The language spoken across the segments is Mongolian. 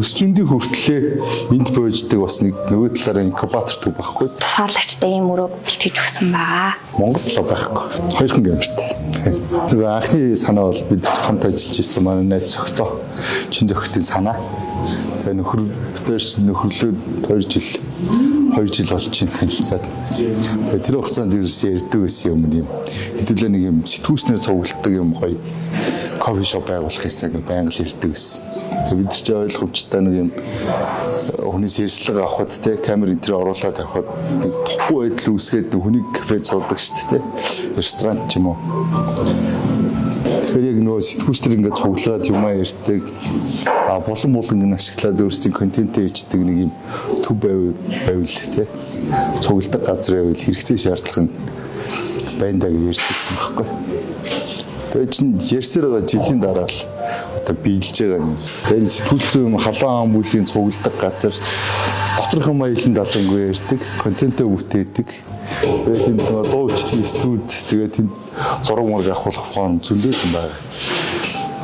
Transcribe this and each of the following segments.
өсчөндийн хүртлээ энд боождаг бас нэг нөгөө талаараа инкубатор төв байхгүй. Тусгаарлагчтай ийм өрөө бэлтгэж өгсөн байгаа. Монгол л байхгүй. Хоёрхан гэмэртэй. Тэгээ анхны санаа бол бид хамт ажиллаж ирсэн манай найз зохиолоо чин зохиолтын санаа. Тэгээ нөхөрлөөд 2 жил болж чинь танилцаад. Тэгээ тэр хугацаанд ерөөсөө ярьдаг байсан юм юм. Хэдүүлээ нэг юм сэтгүүчнэр цугладаг юм гоё кофе шоп байгуулах гэсэн байнга л ярьдаг байсан. Тэгээ бид ч ойлгомжтой нэг юм хүнээс ярьслага авахд те камер энэ төр оруулаад авахд нэг тухгүй байдал үүсгээд хүнийг кафед суудаг шүү дээ. Ресторан ч юм уу. Тэгэхээр яг нөгөө сэтгүүчнэр ингээд цуглаад юмаа ярьдаг. Булан ингэ ашиглаад өөрсдийн контентээ хийдэг нэг юм төв байвал те цугладаг газар байвал хэрэгцээ шаардлага нь байна даа гэж ярьжсэн байхгүй. Тэгээ чинь ярьсаар байгаа жилийн дараа л одоо биелж байгаа юм. Тэгээ сэтгүүлцэн юм халуун ам бүлийн цугладаг газар доторх маялын далангүй ярьдаг, контентээ бүтээдэг. Тэгээд энэ дуу чиглэлийн студ тэгээд тэнд зураг мураг авахлах хон зөндөө юм байна.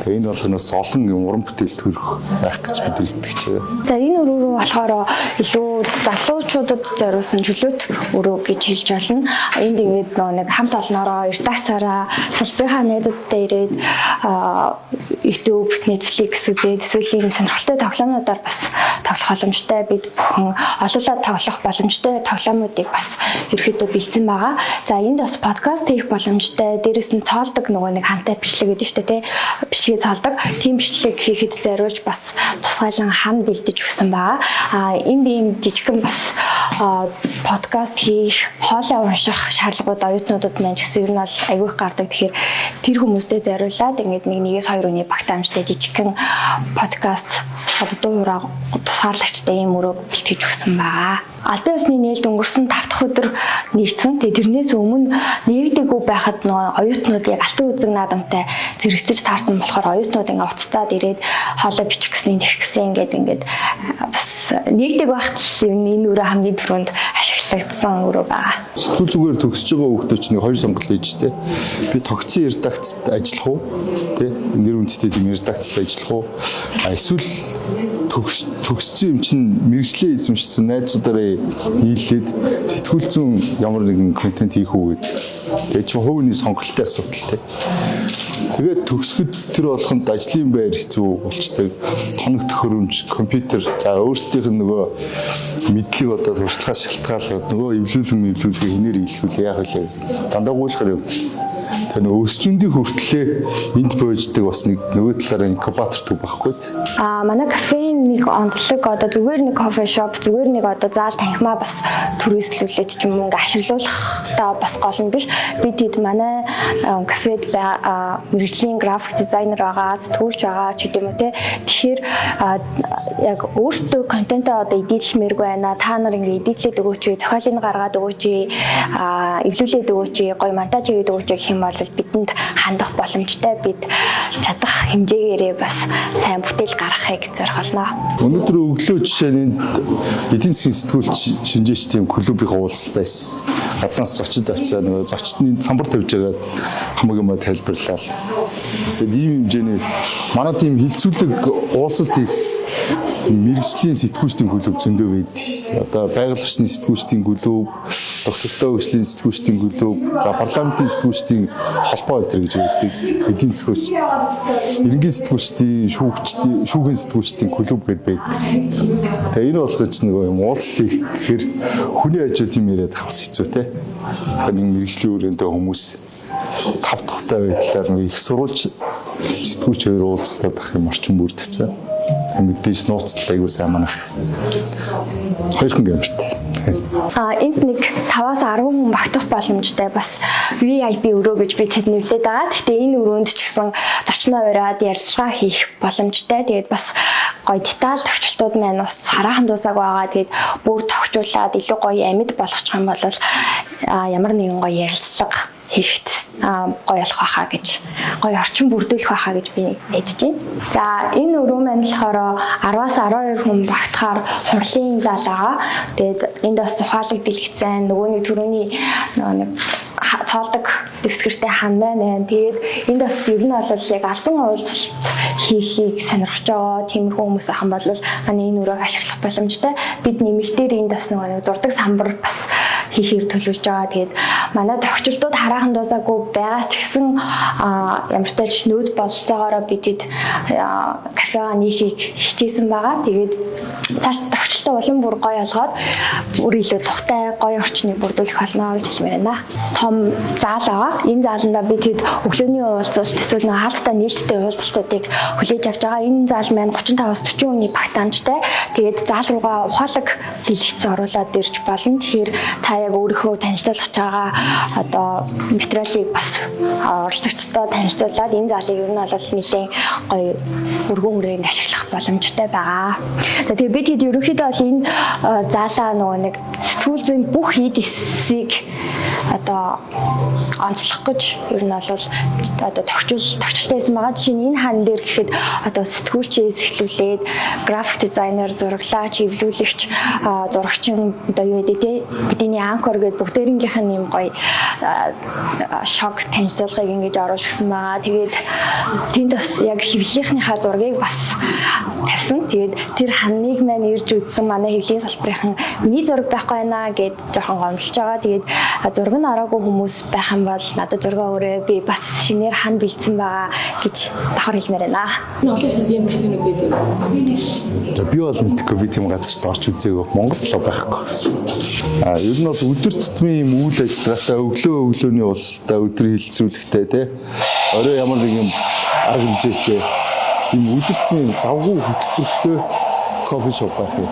Тэгээ энэ болгоноос олон юм уран бүтээл төрөх байх гэж бид итгэж байгаа. За энэ өрөө рүү болохоор илүү залуучуудад зориулсан чөлөөт өрөө гэж хэлж болно. Энд ингээд нэг хамт олноороо редакцаараа салбарынхаа найзуудтай ирээд YouTube, Netflix үзээд эсвэл ийм сонирхолтой тоглоомнуудаар бас тоглох боломжтой. Бид бүхэн олоолаа тоглох боломжтой тоглоомнуудыг бас ерөөхдөө бэлдсэн байгаа. За энд бас подкаст хийх боломжтой. Дээрээс нь цоолдог нөгөө нэг хантай бичлэг гэдэг шүү дээ, тий. Цаалдаг тийм бичлэг хийхэд зориулж бас тусгайлан хан бэлдэж өгсөн байгаа. Энд ийм жижигхэн бас подкаст хийх, хоолой унших шаардлагууд оюутнуудад маань ч гэсэн ер нь бол айгүйх гардаг. Тэгэхээр тэр хүмүүстээ зориулаад ингээд нэгээс 2 өний багтаамжтай жижигхэн подкаст дуу хураа тусгаарлагчтай ийм өрөө бэлтгэж өгсөн байгаа. Албан ёсны нээлт өнгөрсөн 5 дахь өдөр нэгдсэн. Тэгээ тэрнээс өмнө нэгдэггүй байхад нөгөө оюутнууд яг алтан үзэг наадамтай зэрэгцэж таарсан болохоор оюутнууд ингээ уцтаад ирээд хоолой бичих гэсэн тех гэсэн ингээд бас нэгдэг байхад энэ өрөө хамгийн түрүүнд ашиглагдсан өрөө байгаа. Сэтгүүл зүгээр төгсөж байгаа хүүхдүүд чинь 2 сонголт хийж тээ. Би тогтсон редакцид ажиллах уу? Тэ? Нэр үндэстэй тийм редакцид ажиллах уу? Эсвэл төгссөн юм чинь мэрэгчлээ эзэмшсэн найзуудаараа нийлээд сэтгүүлцэн ямар нэгэн контент хийх үү гэдэг. Тэгээ чи хувийн сонголтын асуудал тий. Тэгээд төгсгөд тэр болоход ажлын байр хэцүү болчтой. Тоног төхөөрөмж, компьютер за өөрсдийнх нь нөгөө мэдлэг одоо туршлагаа шалтгаалаад нөгөө эвлүүлгээ хинээр хийлгүүл яах вэ? Дандаа гуйлахаар юм. Тэр өсчөндийн хүртлээ энд боождаг бас нэг нөгөө талаараа инкубатор төв байхгүй. Манай кафеин нэг онцлог одоо зүгээр нэг кофе шоп, зүгээр нэг одоо заал танхимаа бас түрээслүүлээд ч юм уу ингээ ашиглуулах та бас гол нь биш. Бид хэд манай кафед мэргэжлийн график дизайнер байгаа, сэтгүүлч байгаа ч гэдэм үү те. Тэгэхээр яг өөртөө контентоо одоо эдитлмээргүй байна. Та нар ингээ эдитлээд өгөөч, зохиолыг гаргаад өгөөч, эвлүүлээд өгөөч, гоё монтаж хийгээд өгөөч гэх юм бол бидэнд хандах боломжтой. Бид чадах хэмжээгээрээ бас сайн бүтээл гаргахыг зориулно. Өнөөдөр өглөө жишээ нь эдийн засгийн сэтгүүлч шинжээч тийм клубийн уулзалтай байсан. Гаднаас зочид авчаа нөгөө зочдны самбар тавьж байгаа хамаг юм тайлбарлаа. Тэгээд ийм хэмжээний манай тийм хилцүүлэг уулзалт хийх мэргэжлийн сэтгүүлчдийн клуб зөндөө байд. Одоо байгаль орчны сэтгүүлчдийн клуб, доктортой хөгжлийн сэтгүүлчдийн клуб, за парламентын сэтгүүлчдийн холбоо өдр гэж байдаг. Эдийн засгч, иргэн сэтгүүлчдийн, шүүхийн сэтгүүлчдийн клуб гэдээ байдаг. Тэгээ энэ болгож нөгөө юм уулзалт хийх гэхээр хүний хажууд юм яриад авах хэцүү те. Тэгэхээр нэг мэргэжлийн өрөөндөө хүмүүс тав тухтай байдлаар нэг их сурвалж сэтгүүлч хоёр уулзалтад ах юм орчин бүрдсэн. Мэдээж нууцлал аягүй сайн манах. Хоёрхан гэмэртэй. Энд нэг 5-аас 10 хүн багтах боломжтой бас VIP өрөө гэж би тэд нэрлээд байгаа. Гэхдээ энэ өрөөнд ч гэсэн зочноо ураад ярилцлага хийх боломжтой. Тэгээд бас гоё деталь товчлтууд маань бас хараахан дуусааг байгаа. Тэгээд бүр товчуулаад илүү гоё амьд болгочих юм бол ямар нэгэн гоё ярилцлага хийх гоё болох байхаа гэж гоё орчин бүрдүүлэх байхаа гэж би найдаж байна. За энэ өрөө маань болохоор 10-аас 12 хүн багтахаар хурлын зал байгаа. Тэгээд энд бас ухаалаг дэлгэцэн нөгөө нэг төрөний нэг цоолдог дэвсгэртэй хан байна. Тэгээд энд бас ер нь бол яг албан уулзалт хийхийг сонирхож байгаа тиймэрхүү хүмүүс ахын бол манай энэ өрөөг ашиглах боломжтой. Бид нэмэлтээр энд бас нэг зурдаг самбар бас хийхээр төлөвлөж байгаа. Тэгээд манай тохиолдолд хараахан дуусаагүй байгаа ч гэсэн ямар ч тач нүүд болцоогоороо бидэд кафега нийхийг хичээсэн байгаа. Тэгээд цааш тохиолдолд улам бүр гоё болгоод бүр илүү тухтай гоё орчныг бүрдүүлэх болно гэж хэлмээр байна. Том зал байгаа. Энэ зааланда бид хэд өглөөний уулзалт эсвэл нэг хаалттай нээлттэй уулзалтуудыг хүлээж авч байгаа. Энэ зал маань 35-аас 40 хүний багтаамжтай. Тэгээд зал руугаа ухаалаг дэлгэц оруулаад ирж болно. Тэгэхээр та яг өөрийнхөө танилцуулах байгаа одоо материалыг бас оролцогчдод танилцуулаад энэ залыг ер нь бол нэлээд гоё өргөн үрээнд ашиглах боломжтой байгаа. За тэгээд бид хэд ерөнхийдөө бол энэ заалаа нөгөө нэг сэтгүүл зүйн бүх эд эсийг одоо онцлох гэж ер нь бол одоо тохиолдолтой байсан байгаа. Жишээ нь энэ хан дээр гэхэд одоо сэтгүүлчээс эхлүүлээд график дизайнер, зураглаач, эвлүүлэгч, зурагчин одоо юу гэдэг те бидний анкор гэдэг бүгдээрийнх нь юм гоё шок танилцуулгыг ингэж оруулж өгсөн байгаа. Тэгээд тэнд бас яг хэвлэлийнхаа зургийг бас тавьсан. Тэгээд тэр ханыг маань ирж үзсэн манай хэвлэлийн салбарын миний зураг байхгүй байна гэд жоохон гомдолж байгаа. Тэгээд зураг нь ороогүй хүмүүс байх юм бол надад зураг өрөө би бас шинээр хан бэлдсэн байгаа гэж давхар хэлмээр байна. Энэ олон улсад ийм кафенууд байдаг. За би бол мэдхгүй би тийм газарт орч үзээгүй. Монголд л байхгүй. Ер нь бол өдөр тутмын юм үйл ажиллагаатай өглөөний уулзалтаа өдөр хилцүүлэхтэй тий. Орой ямар нэг юм арга хэмжээтэй юм өдөр тутмын завгүй хөтөлбөртэй кофе шоп байх юм.